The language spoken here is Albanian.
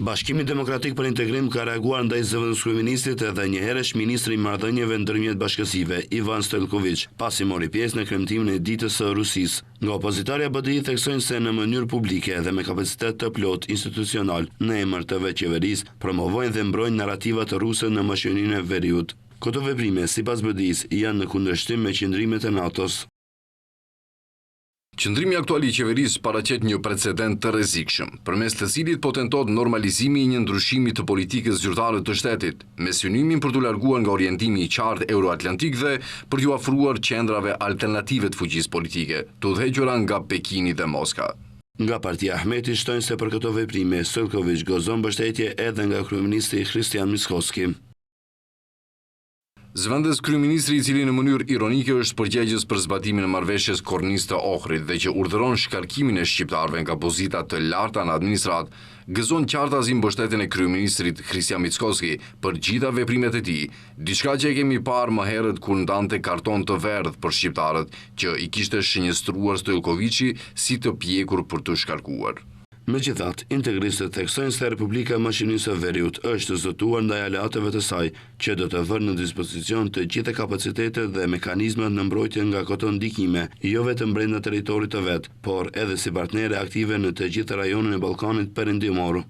Bashkimi Demokratik për Integrim ka reaguar ndaj zëvendës kryeministrit edhe njëherësh ministri i marrëdhënieve ndërmjet bashkësive, Ivan Stojković, pasi mori pjesë në kremtimin e ditës së Rusisë. Nga opozitarja BDI theksojnë se në mënyrë publike dhe me kapacitet të plot institucional në emër të qeverisë promovojnë dhe mbrojnë narrativat ruse në mëshirinë e veriut. Këto veprime, sipas BDI-s, janë në kundërshtim me qëndrimet e NATO-s. Qëndrimi aktual i qeverisë paraqet një precedent të rrezikshëm, përmes të cilit po tentohet normalizimi i një ndryshimi të politikës zyrtare të shtetit, me synimin për t'u larguar nga orientimi i qartë euroatlantik dhe për t'u afruar qendrave alternative të fuqisë politike, të udhëhequra nga Pekini dhe Moska. Nga Partia Ahmeti shtojnë se për këto veprime Stojković gëzon mbështetje edhe nga kryeministri Christian Mickoski. Zëvendës kryeministri i cili në mënyrë ironike është përgjegjës për zbatimin e marrëveshjes Kornisë të Ohrit dhe që urdhëron shkarkimin e shqiptarëve nga pozita të larta në administratë, gëzon qartazi mbështetjen e kryeministrit Christian Mickoski për gjitha veprimet e tij, diçka që e kemi parë më herët kur ndante karton të verdh për shqiptarët, që i kishte shënjestruar Stojkovići si të pjekur për të shkarkuar. Megjithatë, integristët theksojnë se Republika e Maqedonisë së Veriut është zëtuar ndaj aleatëve të saj, që do të vënë në dispozicion të gjitha kapacitetet dhe mekanizmat në mbrojtje nga këto ndikime, jo vetëm brenda territorit të vet, por edhe si partnere aktive në të gjithë rajonin e Ballkanit Perëndimor.